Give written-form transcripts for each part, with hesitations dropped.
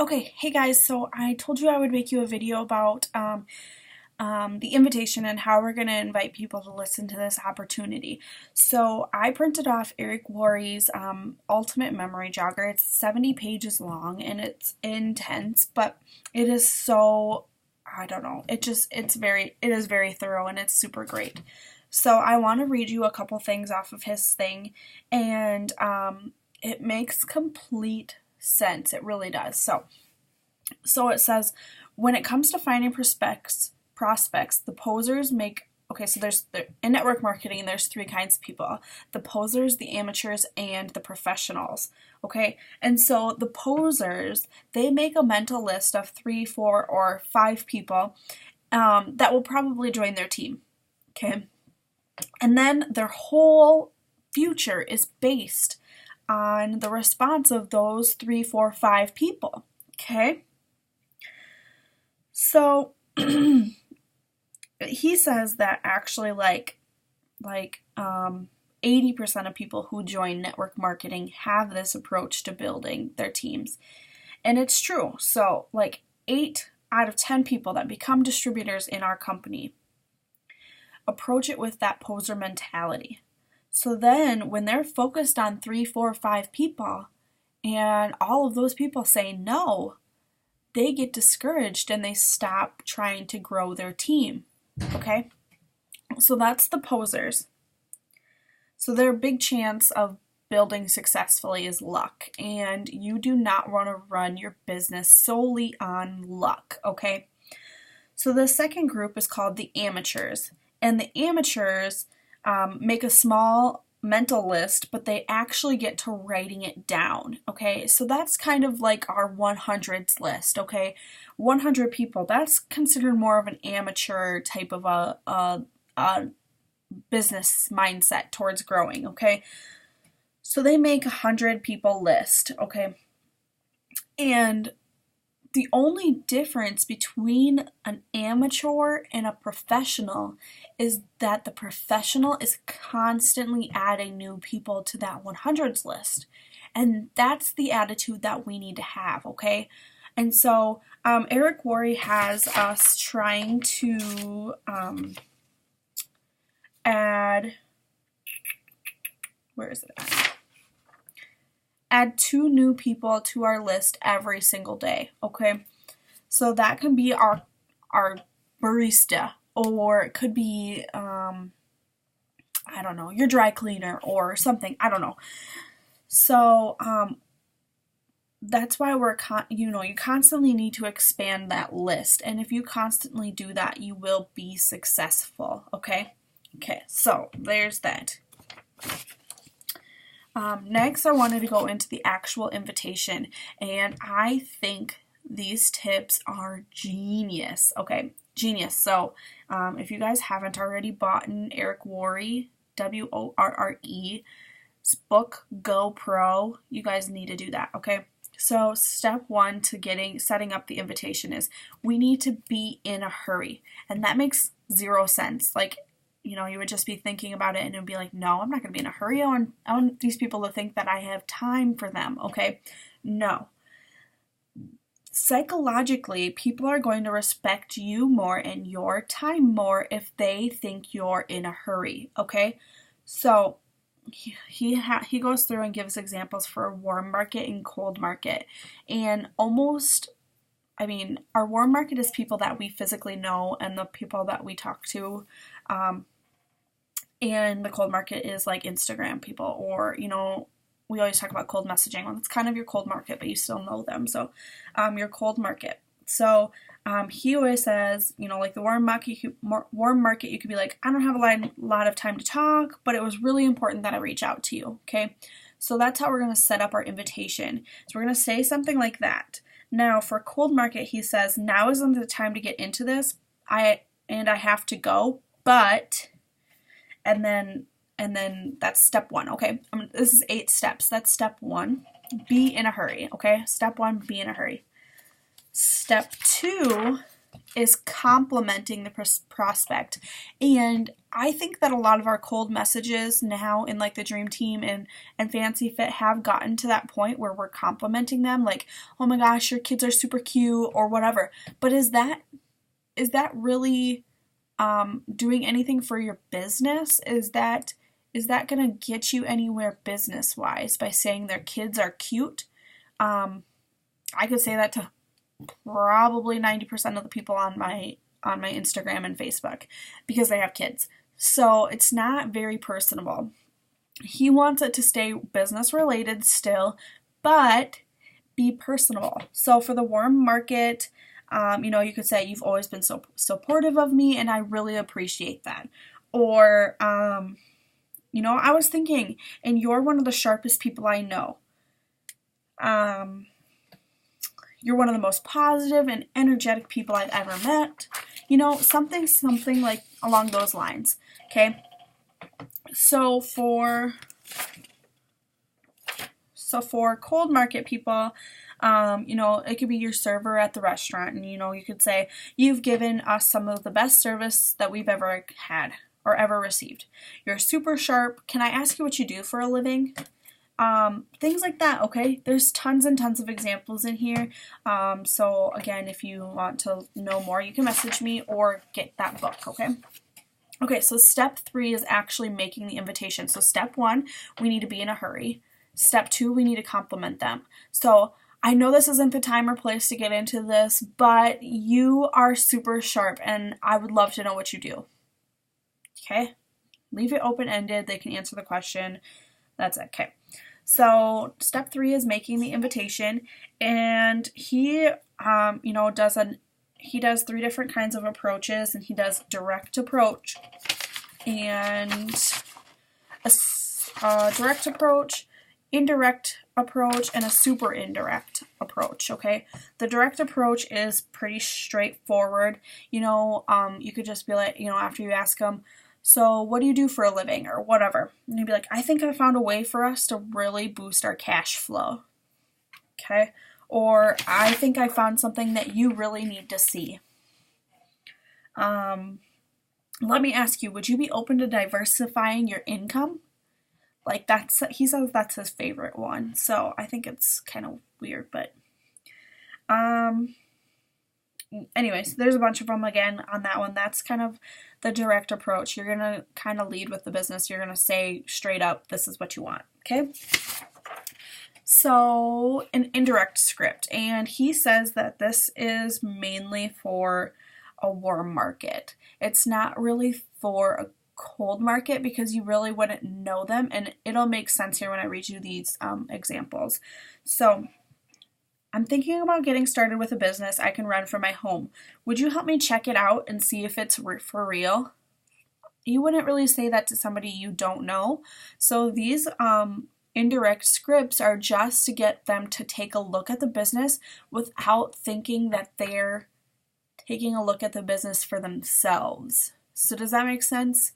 Okay, hey guys, so I told you I would make you a video about the invitation and how we're going to invite people to listen to this opportunity. So I printed off Eric Worre's Ultimate Memory Jogger. It's 70 pages long and it's intense, but it is so, I don't know, it is very thorough and it's super great. So I want to read you a couple things off of his thing, and it makes complete sense. It really does. So it says, when it comes to finding prospects, the posers make, okay, so in network marketing, there's three kinds of people: the posers, the amateurs, and the professionals. Okay, and so the posers, they make a mental list of 3, 4, or 5 people that will probably join their team. Okay, and then their whole future is based on the response of those 3, 4, 5 people. Okay, so he says that actually like 80% of people who join network marketing have this approach to building their teams. And it's true. So like 8 out of 10 people that become distributors in our company approach it with that poser mentality. So then when they're focused on 3, 4, 5 people and all of those people say no, they get discouraged and they stop trying to grow their team. Okay? So that's the posers. So their big chance of building successfully is luck, and you do not want to run your business solely on luck. Okay? So the second group is called the amateurs, and the amateurs make a small mental list, but they actually get to writing it down. Okay, so that's kind of like our 100s list. Okay, 100 people, that's considered more of an amateur type of a business mindset towards growing. Okay, so they make 100 people list. Okay, and the only difference between an amateur and a professional is that the professional is constantly adding new people to that 100s list. And that's the attitude that we need to have, okay? And so Eric Worre has us trying to add, where is it at? Add 2 new people to our list every single day, okay? So that can be our barista, or it could be, I don't know, your dry cleaner or something, I don't know. So that's why you constantly need to expand that list, and if you constantly do that, you will be successful, okay? Okay, so there's that. Next, I wanted to go into the actual invitation, and I think these tips are genius. Okay, genius. So, if you guys haven't already bought an Eric Worre, Worre's book, Go Pro, you guys need to do that. Okay. So, step 1 to setting up the invitation is we need to be in a hurry, and that makes 0 sense. Like, you would just be thinking about it and it would be like, no, I'm not going to be in a hurry. I want these people to think that I have time for them, okay? No. Psychologically, people are going to respect you more and your time more if they think you're in a hurry, okay? So he goes through and gives examples for warm market and cold market. And our warm market is people that we physically know and the people that we talk to. And the cold market is like Instagram people, or, we always talk about cold messaging. Well, it's kind of your cold market, but you still know them. So, your cold market. So, he always says, like the warm market, you could be like, I don't have a lot of time to talk, but it was really important that I reach out to you. Okay. So that's how we're going to set up our invitation. So we're going to say something like that. Now for cold market, he says, now isn't the time to get into this. I have to go, but, and then that's step 1, okay? This is 8 steps. That's step 1. Be in a hurry, okay? Step 1, be in a hurry. Step 2 is complimenting the prospect. And I think that a lot of our cold messages now in like the Dream Team and Fancy Fit have gotten to that point where we're complimenting them, like, oh my gosh, your kids are super cute or whatever. But is that really doing anything for your business? Is that going to get you anywhere business wise by saying their kids are cute? I could say that to probably 90% of the people on my Instagram and Facebook because they have kids. So it's not very personable. He wants it to stay business related still, but be personable. So for the warm market, you could say, you've always been so supportive of me and I really appreciate that. Or, I was thinking, and you're one of the sharpest people I know. You're one of the most positive and energetic people I've ever met. Something like along those lines. Okay. So for cold market people, it could be your server at the restaurant, and you could say, you've given us some of the best service that we've ever had or ever received. You're super sharp. Can I ask you what you do for a living? Things like that, okay? There's tons and tons of examples in here. So again, if you want to know more, you can message me or get that book, okay? Okay, so step 3 is actually making the invitation. So step 1, we need to be in a hurry. Step 2, we need to compliment them. So I know this isn't the time or place to get into this, but you are super sharp and I would love to know what you do. Okay? Leave it open-ended. They can answer the question. That's it. Okay. So step 3 is making the invitation, and he, does 3 different kinds of approaches, and he does direct approach and a direct approach, indirect approach, and a super indirect approach, okay? The direct approach is pretty straightforward. You could just be like, after you ask them, so what do you do for a living or whatever? And you'd be like, I think I found a way for us to really boost our cash flow, okay? Or I think I found something that you really need to see. Let me ask you, would you be open to diversifying your income? Like he says that's his favorite one. So I think it's kind of weird, but anyways, there's a bunch of them again on that one. That's kind of the direct approach. You're going to kind of lead with the business. You're going to say straight up, this is what you want. Okay. So an indirect script, and he says that this is mainly for a warm market. It's not really for a cold market because you really wouldn't know them, and it'll make sense here when I read you these examples. So I'm thinking about getting started with a business I can run from my home. Would you help me check it out and see if it's for real? You wouldn't really say that to somebody you don't know. So these indirect scripts are just to get them to take a look at the business without thinking that they're taking a look at the business for themselves. So does that make sense?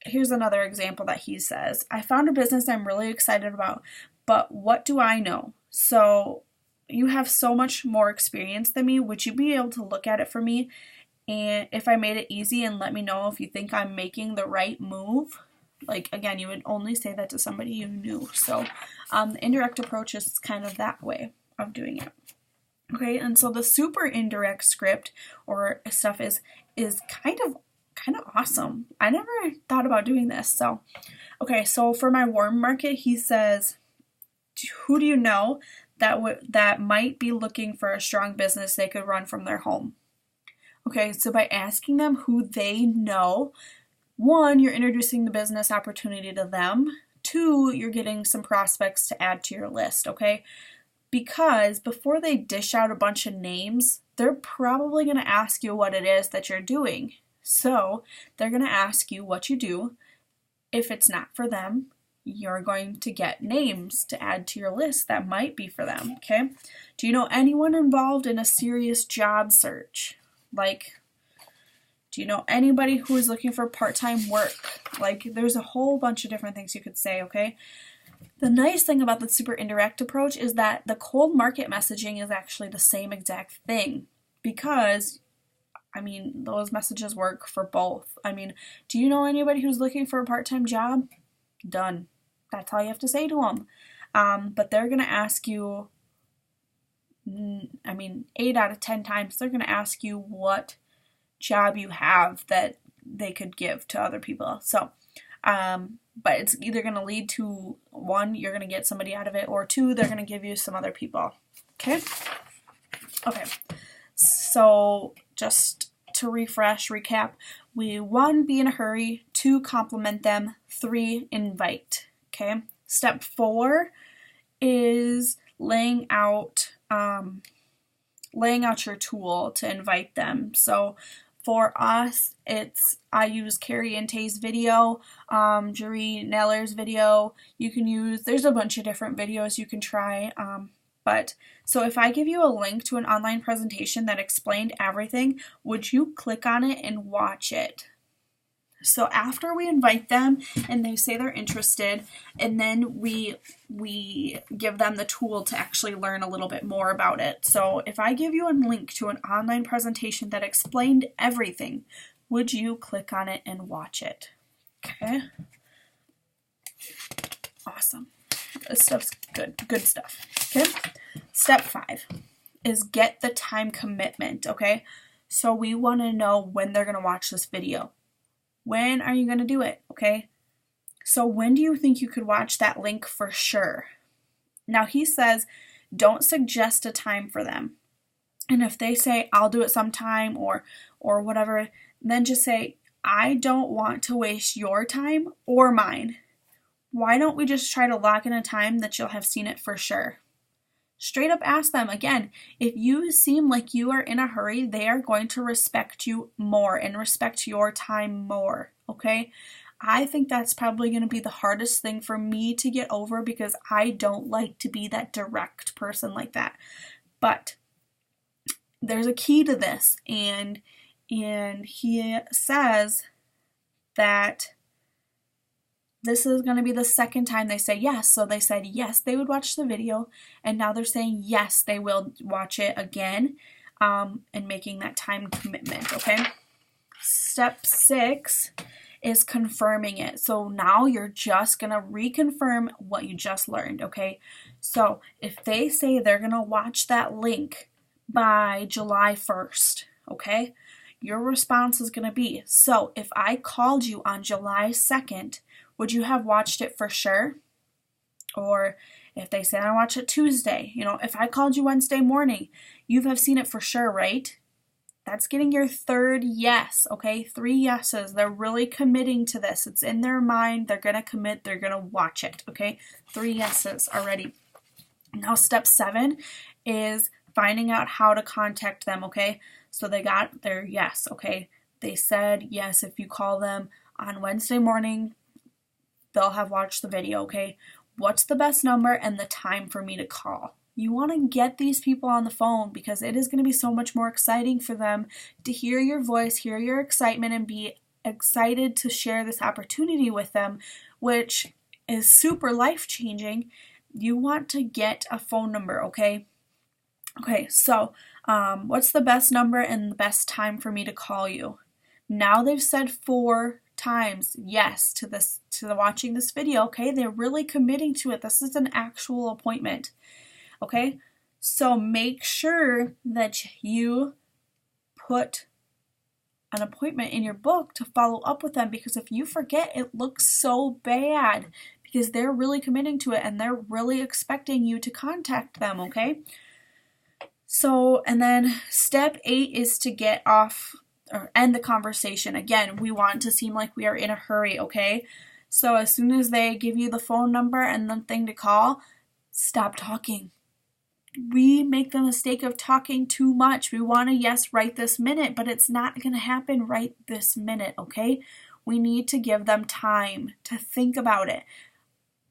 Here's another example that he says. I found a business I'm really excited about, but what do I know? So you have so much more experience than me. Would you be able to look at it for me? And if I made it easy, and let me know if you think I'm making the right move. Like, again, you would only say that to somebody you knew. So the indirect approach is kind of that way of doing it. Okay, and so the super indirect script or stuff is kind of awesome. I never thought about doing this. So, okay, so for my warm market, he says, who do you know that might be looking for a strong business they could run from their home? Okay, so by asking them who they know, 1, you're introducing the business opportunity to them. 2, you're getting some prospects to add to your list, okay? Because before they dish out a bunch of names, they're probably going to ask you what it is that you're doing. So they're going to ask you what you do. If it's not for them, you're going to get names to add to your list that might be for them, okay? Do you know anyone involved in a serious job search? Like, do you know anybody who is looking for part-time work? Like, there's a whole bunch of different things you could say, okay? The nice thing about the super indirect approach is that the cold market messaging is actually the same exact thing. because, I mean, those messages work for both. I mean, do you know anybody who's looking for a part-time job? Done. That's all you have to say to them. But they're going to ask you, 8 out of 10 times, they're going to ask you what job you have that they could give to other people. So, but it's either going to lead to, one, you're going to get somebody out of it, or two, they're going to give you some other people. Okay? Okay. So, just to recap, 1, be in a hurry, 2, compliment them, 3, invite. Okay? Step 4 is laying out your tool to invite them. So for us, I use Carrie and Tay's video, Jeree Neller's video. There's a bunch of different videos you can try. But so if I give you a link to an online presentation that explained everything, would you click on it and watch it? So after we invite them and they say they're interested, and then we give them the tool to actually learn a little bit more about it. So if I give you a link to an online presentation that explained everything, would you click on it and watch it? Okay. Awesome. This stuff's good stuff. Okay. Step 5 is get the time commitment. Okay. So we want to know when they're going to watch this video. When are you going to do it? Okay. So when do you think you could watch that link for sure? Now he says, don't suggest a time for them. And if they say, I'll do it sometime or whatever, then just say, I don't want to waste your time or mine. Why don't we just try to lock in a time that you'll have seen it for sure? Straight up ask them. Again, if you seem like you are in a hurry, they are going to respect you more and respect your time more, okay? I think that's probably going to be the hardest thing for me to get over because I don't like to be that direct person like that. But there's a key to this, and he says that this is going to be the second time they say yes. So they said yes, they would watch the video, and now they're saying yes, they will watch it again, and making that time commitment, okay? Step 6 is confirming it. So now you're just going to reconfirm what you just learned, okay? So if they say they're going to watch that link by July 1st, okay? Your response is going to be, so if I called you on July 2nd, would you have watched it for sure? Or if they say I watch it Tuesday, if I called you Wednesday morning, you have seen it for sure, right? That's getting your 3rd yes, okay? 3 yeses. They're really committing to this. It's in their mind. They're going to commit. They're going to watch it, okay? 3 yeses already. Now, step 7 is finding out how to contact them, okay? So they got their yes, okay? They said yes, if you call them on Wednesday morning, they'll have watched the video, okay? What's the best number and the time for me to call? You want to get these people on the phone because it is going to be so much more exciting for them to hear your voice, hear your excitement, and be excited to share this opportunity with them, which is super life-changing. You want to get a phone number, okay? Okay, so what's the best number and the best time for me to call you? Now they've said 4 times yes to the watching this video, okay? They're really committing to it. This is an actual appointment, okay? So make sure that you put an appointment in your book to follow up with them, because if you forget, it looks so bad because they're really committing to it and they're really expecting you to contact them, okay? So, and then step 8 is to get off or end the conversation. Again, we want to seem like we are in a hurry, okay? So as soon as they give you the phone number and the thing to call, stop talking. We make the mistake of talking too much. We want a yes right this minute, but it's not going to happen right this minute, okay? We need to give them time to think about it.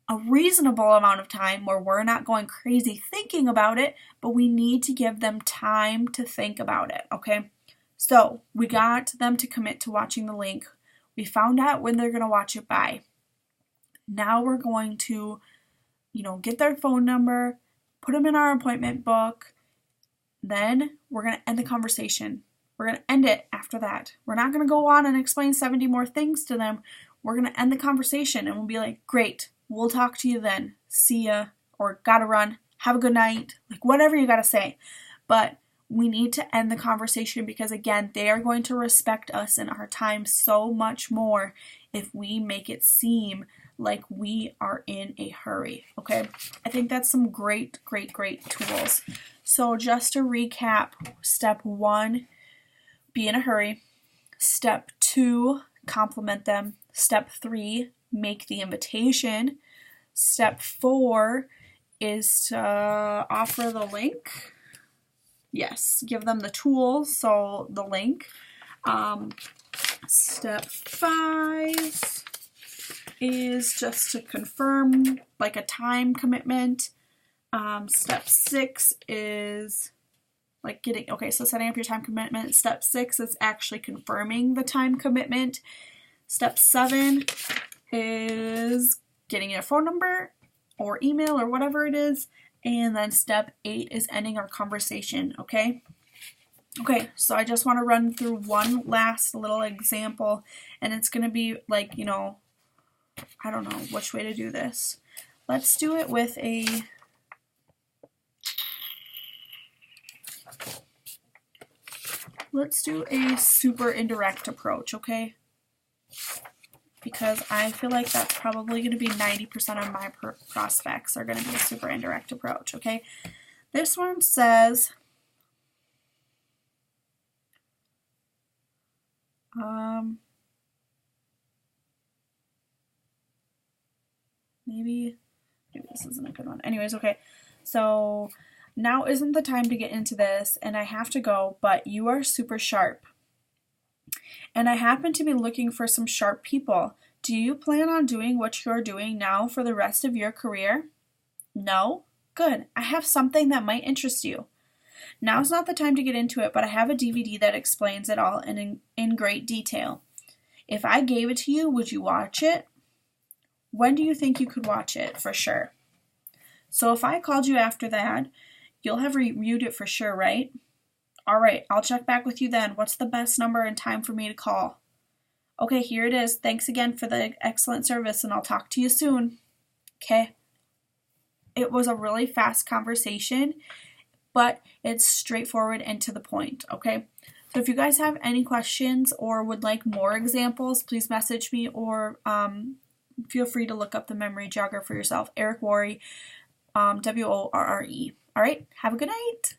A reasonable amount of time where we're not going crazy thinking about it, but we need to give them time to think about it, okay? So we got them to commit to watching the link. We found out when they're going to watch it by. Now we're going to, get their phone number, put them in our appointment book, then we're going to end the conversation. We're going to end it after that. We're not going to go on and explain 70 more things to them. We're going to end the conversation and we'll be like, great, we'll talk to you then. See ya, or gotta run, have a good night, like whatever you gotta say. But we need to end the conversation because, again, they are going to respect us and our time so much more if we make it seem like we are in a hurry, okay? I think that's some great, great, great tools. So just to recap, step 1, be in a hurry. Step 2, compliment them. Step 3, make the invitation. Step 4 is to offer the link. Yes, give them the tools, so the link. Step 5 is just to confirm like a time commitment. Step 6 is like setting up your time commitment. Step 6 is actually confirming the time commitment. Step 7 is getting a phone number or email or whatever it is. And then step 8 is ending our conversation, okay? Okay, so I just want to run through one last little example, and it's going to be like, I don't know which way to do this. Let's do it with let's do a super indirect approach, okay? Because I feel like that's probably going to be 90% of my prospects are going to be a super indirect approach, okay? This one says, maybe this isn't a good one. Anyways, okay. So now isn't the time to get into this, and I have to go, but you are super sharp. And I happen to be looking for some sharp people. Do you plan on doing what you're doing now for the rest of your career? No? Good. I have something that might interest you. Now's not the time to get into it, but I have a DVD that explains it all in great detail. If I gave it to you, would you watch it? When do you think you could watch it? For sure. So if I called you after that, you'll have reviewed it for sure, right? All right, I'll check back with you then. What's the best number and time for me to call? Okay, here it is. Thanks again for the excellent service, and I'll talk to you soon. Okay. It was a really fast conversation, but it's straightforward and to the point, okay? So if you guys have any questions or would like more examples, please message me or feel free to look up the memory jogger for yourself. Eric Worre, Worre. All right, have a good night.